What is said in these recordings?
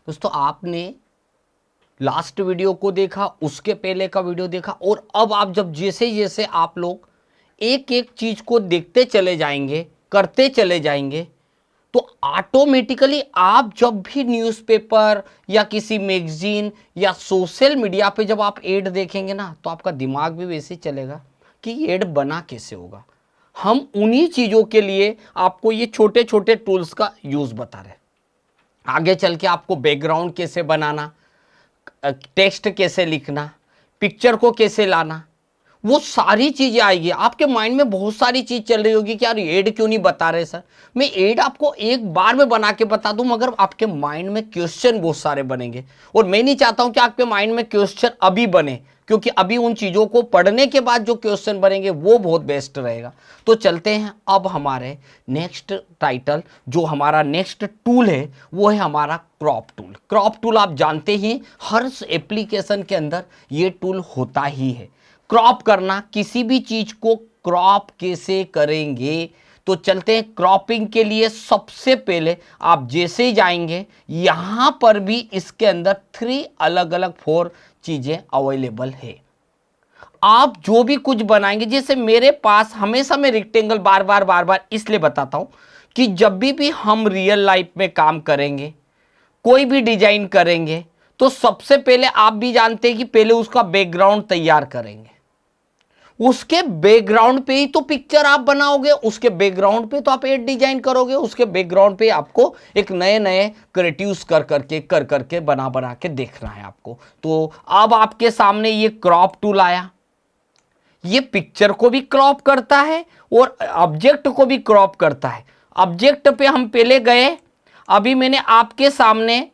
दोस्तों आपने last video को देखा, उसके पहले का वीडियो देखा, और अब आप जब जैसे जैसे आप लोग एक एक चीज को देखते चले जाएंगे, करते चले जाएंगे, तो ऑटोमेटिकली आप जब भी न्यूज़पेपर या किसी मैगजीन या सोशल मीडिया पे जब आप एड देखेंगे ना, तो आपका दिमाग भी वैसे ही चलेगा कि ये एड बना कैसे होगा। हम उन्हीं चीज़ों के लिए आपको ये छोटे छोटे टूल्स का यूज़ बता रहे हैं। आगे चल के आपको बैकग्राउंड कैसे बनाना, टेक्स्ट कैसे लिखना, पिक्चर को कैसे लाना, वो सारी चीजें आएगी। आपके माइंड में बहुत सारी चीज चल रही होगी कि यार एड क्यों नहीं बता रहे सर। मैं एड आपको एक बार में बना के बता दूं, मगर आपके माइंड में क्वेश्चन बहुत सारे बनेंगे, और मैं नहीं चाहता हूं कि आपके माइंड में क्वेश्चन अभी बने, क्योंकि अभी उन चीजों को पढ़ने के बाद जो क्वेश्चन बनेंगे वो बहुत बेस्ट रहेगा। तो चलते हैं अब हमारे नेक्स्ट टाइटल, जो हमारा नेक्स्ट टूल है वो है हमारा क्रॉप टूल। क्रॉप टूल आप जानते ही हर एप्लीकेशन के अंदर ये टूल होता ही है। क्रॉप करना, किसी भी चीज को क्रॉप कैसे करेंगे, तो चलते हैं क्रॉपिंग के लिए। सबसे पहले आप जैसे ही जाएंगे, यहां पर भी इसके अंदर 3 अलग अलग 4 चीजें अवेलेबल है। आप जो भी कुछ बनाएंगे, जैसे मेरे पास हमेशा मैं रेक्टेंगल बार बार इसलिए बताता हूं कि जब भी हम रियल लाइफ में काम करेंगे, कोई भी डिजाइन करेंगे, तो सबसे पहले आप भी जानते हैं कि पहले उसका बैकग्राउंड तैयार करेंगे। उसके बैकग्राउंड पे ही तो पिक्चर आप बनाओगे, उसके बैकग्राउंड पे तो आप एड डिजाइन करोगे, उसके बैकग्राउंड पे आपको एक नए नए क्रिएटिव्स कर करके बना के देखना है आपको। तो अब आपके सामने ये क्रॉप टूल आया, ये पिक्चर को भी क्रॉप करता है और ऑब्जेक्ट को भी क्रॉप करता है। ऑब्जेक्ट पे हम पहले गए, अभी मैंने आपके सामने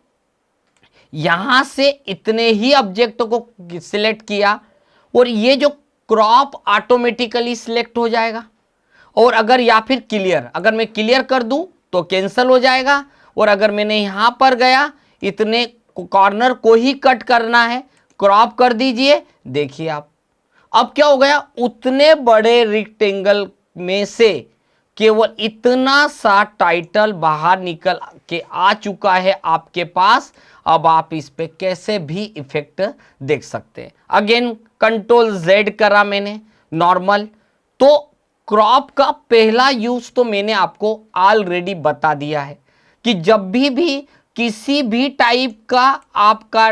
यहां से इतने ही ऑब्जेक्ट को सिलेक्ट किया, और ये जो क्रॉप ऑटोमेटिकली सिलेक्ट हो जाएगा। और अगर या फिर क्लियर, अगर मैं क्लियर कर दूं तो कैंसिल हो जाएगा। और अगर मैंने यहां पर गया, इतने कॉर्नर को ही कट करना है, क्रॉप कर दीजिए। देखिए आप, अब क्या हो गया, उतने बड़े रेक्टेंगल में से केवल इतना सा टाइटल बाहर निकल के आ चुका है आपके पास। अब आप इस पे कैसे भी इफेक्ट देख सकते हैं। अगेन कंट्रोल जेड करा मैंने नॉर्मल। तो क्रॉप का पहला यूज तो मैंने आपको ऑलरेडी बता दिया है कि जब भी किसी भी टाइप का आपका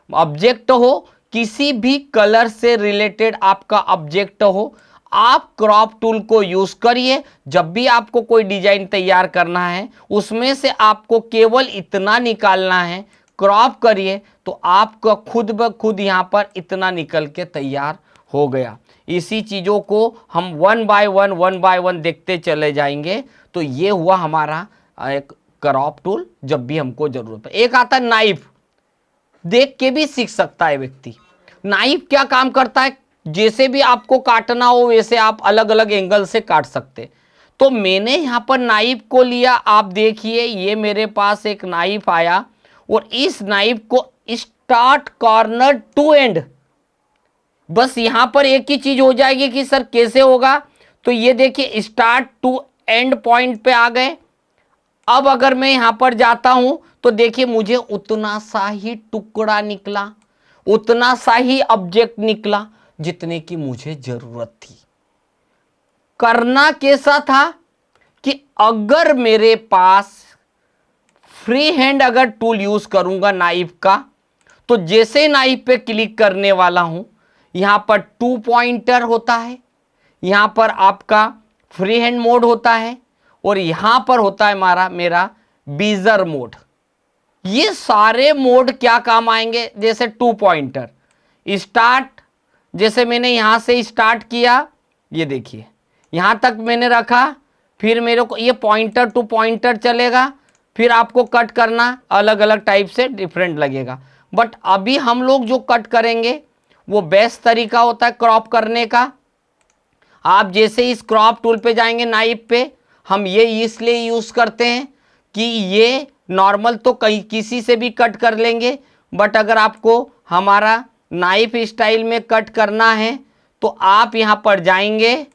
ऑब्जेक्ट हो, किसी भी कलर से रिलेटेड आपका ऑब्जेक्ट हो, आप क्रॉप टूल को यूज करिए। जब भी आपको कोई डिजाइन तैयार करना है, उसमें से आपको केवल इतना निकालना है, क्रॉप करिए, तो आपका खुद ब खुद यहां पर इतना निकल के तैयार हो गया। इसी चीजों को हम वन बाय वन देखते चले जाएंगे। तो ये हुआ हमारा एक क्रॉप टूल जब भी हमको जरूरत है। एक आता है नाइफ, देख के भी सीख सकता है व्यक्ति। नाइफ क्या काम करता है, जैसे भी आपको काटना हो वैसे आप अलग अलग एंगल से काट सकते। तो मैंने यहां पर नाइफ को लिया, आप देखिए ये मेरे पास एक नाइफ आया, और इस नाइफ को स्टार्ट कॉर्नर टू एंड, बस यहां पर एक ही चीज हो जाएगी कि सर कैसे होगा। तो ये देखिए स्टार्ट टू एंड पॉइंट पे आ गए। अब अगर मैं यहां पर जाता हूं तो देखिए मुझे उतना सा ही टुकड़ा निकला, उतना सा ही ऑब्जेक्ट निकला जितने की मुझे जरूरत थी। करना कैसा था कि अगर मेरे पास फ्री हैंड अगर टूल यूज करूंगा नाइफ का, तो जैसे नाइफ पे क्लिक करने वाला हूं, यहां पर 2 पॉइंटर होता है, यहां पर आपका फ्री हैंड मोड होता है, और यहां पर होता है मेरा बीजर मोड। ये सारे मोड क्या काम आएंगे, जैसे 2 पॉइंटर स्टार्ट, जैसे मैंने यहां से स्टार्ट किया, ये देखिए यहां तक मैंने रखा, फिर मेरे को ये पॉइंटर टू पॉइंटर चलेगा, फिर आपको कट करना अलग अलग टाइप से डिफरेंट लगेगा। बट अभी हम लोग जो कट करेंगे वो बेस्ट तरीका होता है क्रॉप करने का। आप जैसे इस क्रॉप टूल पे जाएंगे नाइफ पे, हम ये इसलिए यूज करते हैं कि ये नॉर्मल तो कहीं किसी से भी कट कर लेंगे, बट अगर आपको हमारा नाइफ स्टाइल में कट करना है तो आप यहां पर जाएंगे।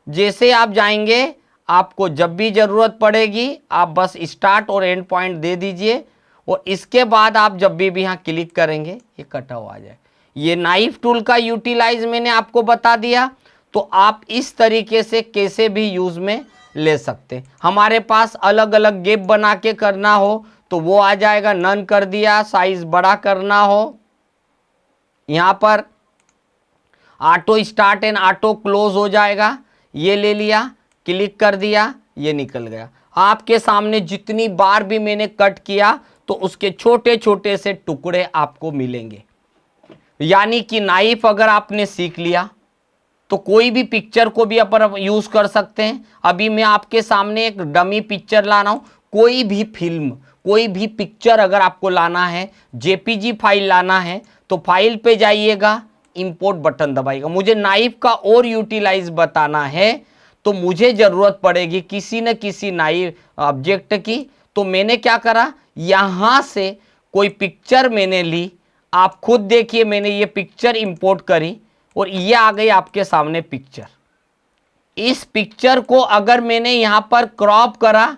जैसे आप जाएंगे, आपको जब भी जरूरत पड़ेगी आप बस स्टार्ट और एंड पॉइंट दे दीजिए, और इसके बाद आप जब भी यहाँ क्लिक करेंगे ये कटा हुआ आ जाए। ये नाइफ टूल का यूटिलाइज मैंने आपको बता दिया, तो आप इस तरीके से कैसे भी यूज में ले सकते। हमारे पास अलग अलग गैप बना के करना हो तो वो आ जाएगा, नन कर दिया। साइज बड़ा करना हो, यहाँ पर auto start and auto close हो जाएगा, ये ले लिया, क्लिक कर दिया, ये निकल गया। आपके सामने जितनी बार भी मैंने कट किया तो उसके छोटे छोटे से टुकड़े आपको मिलेंगे। यानी कि नाइफ अगर आपने सीख लिया तो कोई भी पिक्चर को भी अपन यूज कर सकते हैं। अभी मैं आपके सामने एक डमी पिक्चर ला रहा हूं। कोई भी फिल्म, कोई भी पिक्चर अगर आपको लाना है, जेपीजी फाइल लाना है, तो फाइल पे जाइएगा, इंपोर्ट बटन दबाइएगा। मुझे नाइफ का और यूटिलाइज बताना है तो मुझे जरूरत पड़ेगी किसी न किसी नाइफ ऑब्जेक्ट की। तो मैंने क्या करा, यहां से कोई पिक्चर मैंने ली, आप खुद देखिए, मैंने ये पिक्चर इंपोर्ट करी और ये आ गई आपके सामने पिक्चर। इस पिक्चर को अगर मैंने यहां पर क्रॉप करा,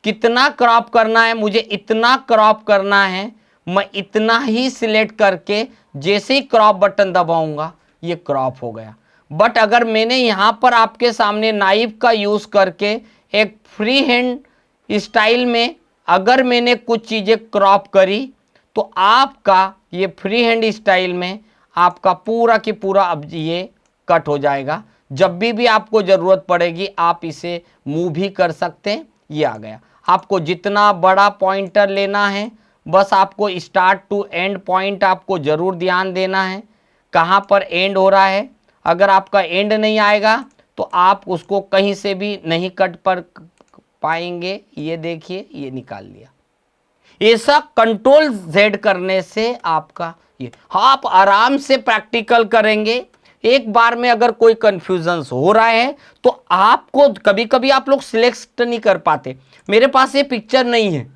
कितना क्रॉप करना है, मुझे इतना क्रॉप करना है, मैं इतना ही सिलेक्ट करके जैसे ही क्रॉप बटन दबाऊंगा ये क्रॉप हो गया। बट अगर मैंने यहां पर आपके सामने नाइफ का यूज करके एक फ्री हैंड स्टाइल में अगर मैंने कुछ चीजें क्रॉप करी तो आपका ये फ्री हैंड स्टाइल में आपका पूरा की पूरा अब ये कट हो जाएगा। जब भी आपको जरूरत पड़ेगी आप इसे मूव भी कर सकते हैं। ये आ गया। आपको जितना बड़ा पॉइंटर लेना है, बस आपको स्टार्ट टू एंड पॉइंट आपको जरूर ध्यान देना है, कहाँ पर एंड हो रहा है। अगर आपका एंड नहीं आएगा तो आप उसको कहीं से भी नहीं कट पर पाएंगे। ये देखिए, ये निकाल लिया। ऐसा कंट्रोल Z करने से आपका ये, आप आराम से प्रैक्टिकल करेंगे। एक बार में अगर कोई कंफ्यूजन हो रहा है तो आपको कभी कभी आप लोग सिलेक्ट नहीं कर पाते। मेरे पास ये पिक्चर नहीं है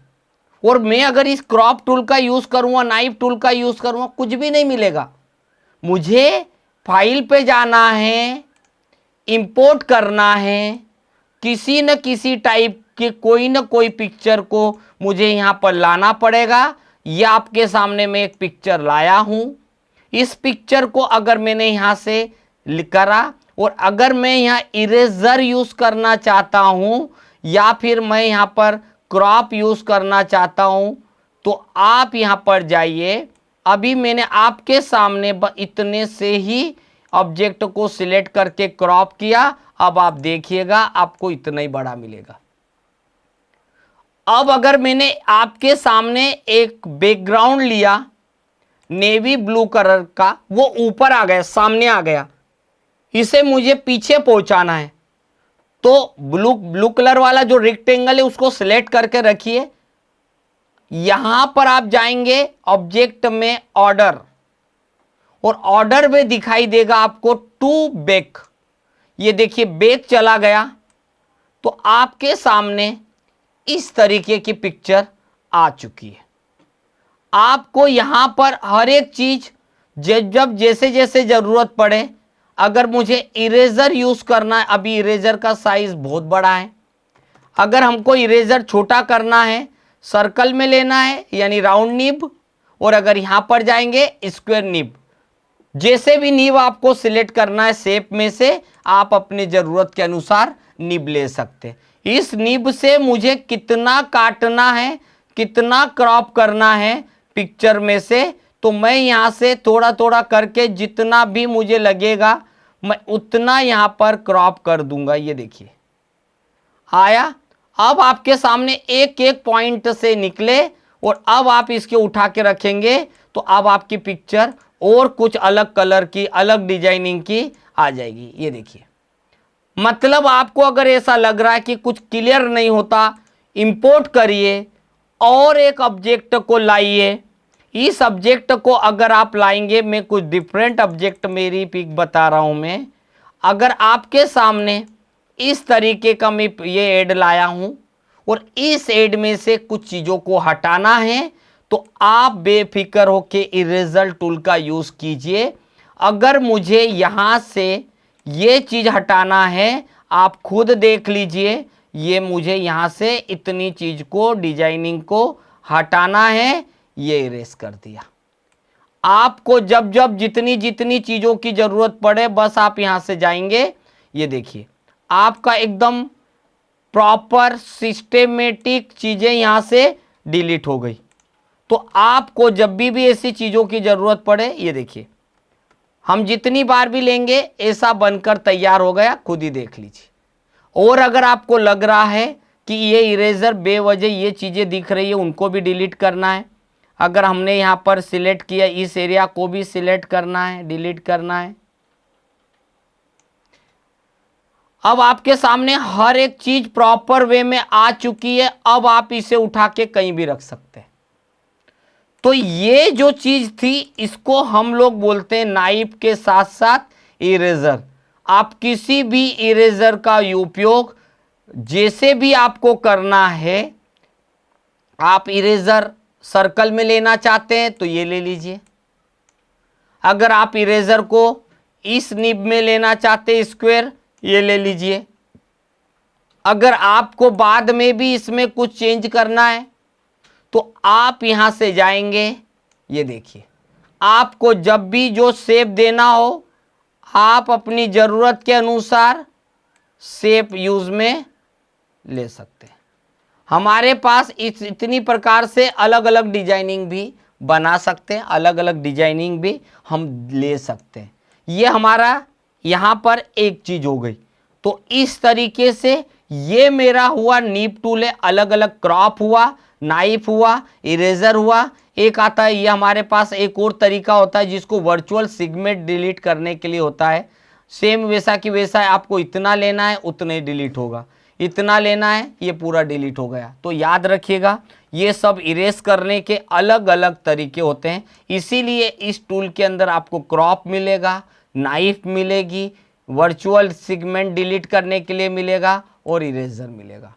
और मैं अगर इस क्रॉप टूल का यूज करूंगा, नाइफ टूल का यूज करूंगा, कुछ भी नहीं मिलेगा। मुझे फाइल पे जाना है, इंपोर्ट करना है, किसी न किसी टाइप के कोई न कोई पिक्चर को मुझे यहाँ पर लाना पड़ेगा। ये आपके सामने मैं एक पिक्चर लाया हूं। इस पिक्चर को अगर मैंने यहाँ से करा और अगर मैं यहाँ इरेजर यूज करना चाहता हूं या फिर मैं यहाँ पर क्रॉप यूज करना चाहता हूं तो आप यहाँ पर जाइए। अभी मैंने आपके सामने इतने से ही ऑब्जेक्ट को सिलेक्ट करके क्रॉप किया। अब आप देखिएगा आपको इतना ही बड़ा मिलेगा। अब अगर मैंने आपके सामने एक बैकग्राउंड लिया नेवी ब्लू कलर का, वो ऊपर आ गया, सामने आ गया, इसे मुझे पीछे पहुंचाना है तो ब्लू कलर वाला जो रेक्टेंगल है उसको सिलेक्ट करके रखिए। यहां पर आप जाएंगे ऑब्जेक्ट में ऑर्डर, और ऑर्डर में दिखाई देगा आपको टू बैक। ये देखिए बैक चला गया तो आपके सामने इस तरीके की पिक्चर आ चुकी है। आपको यहां पर हर एक चीज जब जैसे जैसे जरूरत पड़े, अगर मुझे इरेजर यूज करना है, अभी इरेजर का साइज बहुत बड़ा है, अगर हमको इरेजर छोटा करना है, सर्कल में लेना है यानी राउंड निब, और अगर यहां पर जाएंगे स्क्वायर निब, जैसे भी निब आपको सिलेक्ट करना है शेप में से आप अपने जरूरत के अनुसार निब ले सकते हैं। इस निब से मुझे कितना काटना है, कितना क्रॉप करना है पिक्चर में से, तो मैं यहां से थोड़ा थोड़ा करके जितना भी मुझे लगेगा मैं उतना यहां पर क्रॉप कर दूंगा। ये देखिए आया। अब आपके सामने एक एक पॉइंट से निकले और अब आप इसके उठा के रखेंगे तो अब आपकी पिक्चर और कुछ अलग कलर की, अलग डिजाइनिंग की आ जाएगी। ये देखिए, मतलब आपको अगर ऐसा लग रहा है कि कुछ क्लियर नहीं होता, इंपोर्ट करिए और एक ऑब्जेक्ट को लाइए। इस ऑब्जेक्ट को अगर आप लाएंगे, मैं कुछ डिफरेंट ऑब्जेक्ट मेरी पिक बता रहा हूं मैं, अगर आपके सामने इस तरीके का मैं ये ऐड लाया हूं और इस ऐड में से कुछ चीज़ों को हटाना है तो आप बेफिक्र होके इरेजर टूल का यूज़ कीजिए। अगर मुझे यहाँ से ये चीज़ हटाना है, आप खुद देख लीजिए, ये मुझे यहाँ से इतनी चीज़ को, डिजाइनिंग को हटाना है, ये इरेज कर दिया। आपको जब जब जितनी जितनी चीजों की जरूरत पड़े बस आप यहां से जाएंगे, ये देखिए आपका एकदम प्रॉपर सिस्टेमेटिक चीजें यहां से डिलीट हो गई। तो आपको जब भी ऐसी चीजों की जरूरत पड़े, ये देखिए हम जितनी बार भी लेंगे ऐसा बनकर तैयार हो गया, खुद ही देख लीजिए। और अगर आपको लग रहा है कि ये इरेजर बेवजह ये चीजें दिख रही है, उनको भी डिलीट करना है, अगर हमने यहां पर सिलेक्ट किया इस एरिया को भी सिलेक्ट करना है, डिलीट करना है। अब आपके सामने हर एक चीज प्रॉपर वे में आ चुकी है। अब आप इसे उठा के कहीं भी रख सकते हैं। तो ये जो चीज थी इसको हम लोग बोलते हैं नाइफ के साथ साथ इरेजर। आप किसी भी इरेजर का उपयोग जैसे भी आपको करना है, आप इरेजर सर्कल में लेना चाहते हैं तो ये ले लीजिए। अगर आप इरेजर को इस निब में लेना चाहते हैं स्क्वायर, ये ले लीजिए। अगर आपको बाद में भी इसमें कुछ चेंज करना है तो आप यहां से जाएंगे, ये देखिए आपको जब भी जो शेप देना हो आप अपनी जरूरत के अनुसार शेप यूज में ले सकते हैं। हमारे पास इतनी प्रकार से अलग अलग डिजाइनिंग भी बना सकते हैं, अलग अलग डिजाइनिंग भी हम ले सकते हैं। ये हमारा यहाँ पर एक चीज हो गई। तो इस तरीके से ये मेरा हुआ नीप टूल है, अलग अलग क्रॉप हुआ, नाइफ हुआ, इरेजर हुआ। एक आता है ये हमारे पास एक और तरीका होता है जिसको वर्चुअल सेगमेंट डिलीट करने के लिए होता है। सेम वैसा कि वैसा है, आपको इतना लेना है उतना ही डिलीट होगा, इतना लेना है ये पूरा डिलीट हो गया। तो याद रखिएगा ये सब इरेज करने के अलग अलग तरीके होते हैं। इसीलिए इस टूल के अंदर आपको क्रॉप मिलेगा, नाइफ मिलेगी, वर्चुअल सेगमेंट डिलीट करने के लिए मिलेगा और इरेजर मिलेगा।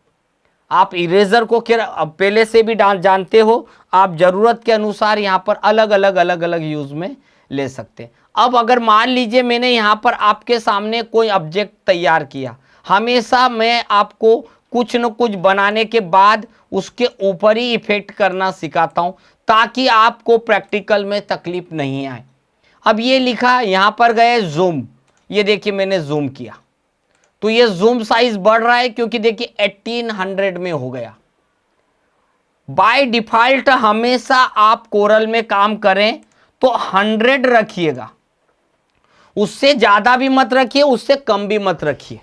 आप इरेजर को पहले से भी जानते हो, आप जरूरत के अनुसार यहाँ पर अलग अलग यूज में ले सकते हैं। अब अगर मान लीजिए मैंने यहाँ पर आपके सामने कोई ऑब्जेक्ट तैयार किया, हमेशा मैं आपको कुछ न कुछ बनाने के बाद उसके ऊपर ही इफेक्ट करना सिखाता हूं ताकि आपको प्रैक्टिकल में तकलीफ नहीं आए। अब ये लिखा यहां पर गए जूम, ये देखिए मैंने जूम किया तो ये जूम साइज बढ़ रहा है क्योंकि देखिए 1800 में हो गया। बाय डिफॉल्ट हमेशा आप कोरल में काम करें तो 100 रखिएगा, उससे ज्यादा भी मत रखिए, उससे कम भी मत रखिए।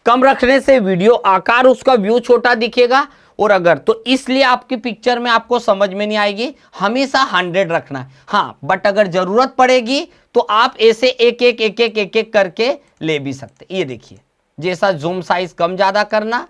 कम रखने से वीडियो आकार उसका व्यू छोटा दिखेगा और अगर तो इसलिए आपकी पिक्चर में आपको समझ में नहीं आएगी। हमेशा 100 रखना है। हाँ बट अगर जरूरत पड़ेगी तो आप ऐसे एक एक करके ले भी सकते। ये देखिए जैसा जूम साइज कम ज्यादा करना,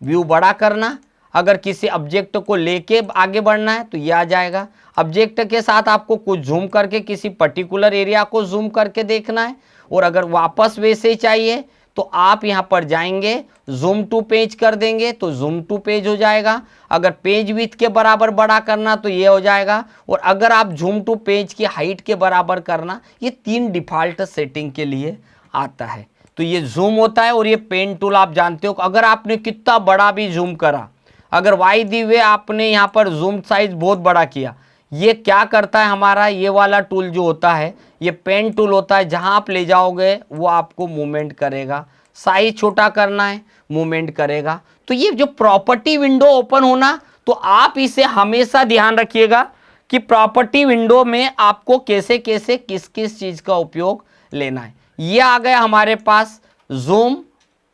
व्यू बड़ा करना। अगर किसी ऑब्जेक्ट को लेके आगे बढ़ना है तो ये आ जाएगा। ऑब्जेक्ट के साथ आपको कुछ जूम करके किसी पर्टिकुलर एरिया को जूम करके देखना है और अगर वापस वैसे ही चाहिए तो आप यहां पर जाएंगे, जूम टू पेज कर देंगे तो जूम टू पेज हो जाएगा। अगर पेज विड्थ के बराबर बड़ा करना तो ये हो जाएगा। और अगर आप जूम टू पेज की हाइट के बराबर करना, ये 3 डिफॉल्ट सेटिंग के लिए आता है। तो ये जूम होता है और ये पेन टूल आप जानते हो। अगर आपने कितना बड़ा भी जूम करा, अगर वाई दी हुए आपने यहाँ पर जूम साइज बहुत बड़ा किया, ये क्या करता है हमारा ये वाला टूल जो होता है ये पेन टूल होता है, जहां आप ले जाओगे वो आपको मूवमेंट करेगा। साइज छोटा करना है मूवमेंट करेगा। तो ये जो प्रॉपर्टी विंडो ओपन होना, तो आप इसे हमेशा ध्यान रखिएगा कि प्रॉपर्टी विंडो में आपको कैसे कैसे किस किस चीज का उपयोग लेना है। ये आ गया हमारे पास जूम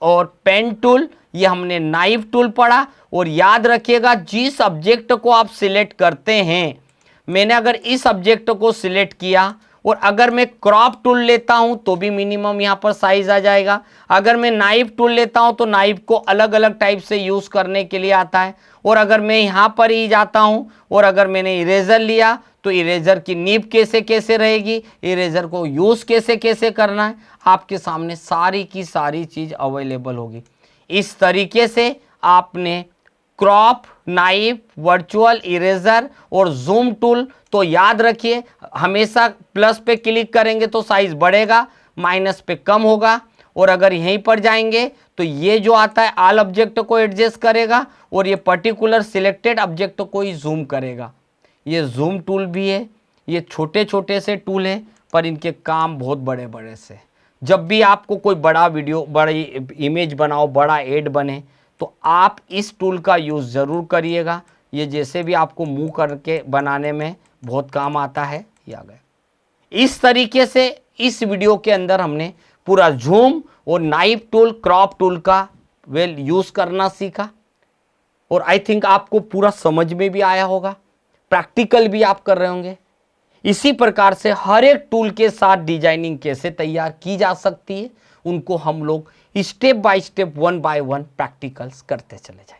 और पेन टूल, ये हमने नाइफ टूल पढ़ा। और याद रखिएगा जिस ऑब्जेक्ट को आप सिलेक्ट करते हैं, मैंने अगर इस ऑब्जेक्ट को सिलेक्ट किया और अगर मैं क्रॉप टूल लेता हूं तो भी मिनिमम यहां पर साइज आ जाएगा। अगर मैं नाइफ टूल लेता हूं तो नाइफ को अलग अलग टाइप से यूज करने के लिए आता है। और अगर मैं यहां पर ही जाता हूं और अगर मैंने इरेजर लिया तो इरेजर की नीब कैसे कैसे रहेगी, इरेजर को यूज कैसे कैसे करना है, आपके सामने सारी की सारी चीज अवेलेबल होगी। इस तरीके से आपने क्रॉप, नाइफ, वर्चुअल, इरेजर और जूम टूल, तो याद रखिए हमेशा प्लस पे क्लिक करेंगे तो साइज बढ़ेगा, माइनस पे कम होगा। और अगर यहीं पर जाएंगे तो ये जो आता है ऑल ऑब्जेक्ट को एडजस्ट करेगा और ये पर्टिकुलर सिलेक्टेड ऑब्जेक्ट को ही जूम करेगा। ये जूम टूल भी है, ये छोटे छोटे से टूल है पर इनके काम बहुत बड़े बड़े से। जब भी आपको कोई बड़ा वीडियो, बड़ी इमेज बनाओ, बड़ा एड बने तो आप इस टूल का यूज़ ज़रूर करिएगा। ये जैसे भी आपको मूव करके बनाने में बहुत काम आता है। ये आ गए। इस तरीके से इस वीडियो के अंदर हमने पूरा जूम और नाइफ टूल, क्रॉप टूल का यूज़ करना सीखा और आई थिंक आपको पूरा समझ में भी आया होगा, प्रैक्टिकल भी आप कर रहे होंगे। इसी प्रकार से हर एक टूल के साथ डिजाइनिंग कैसे तैयार की जा सकती है, उनको हम लोग step by step, one by one practicals करते चले जाएंगे।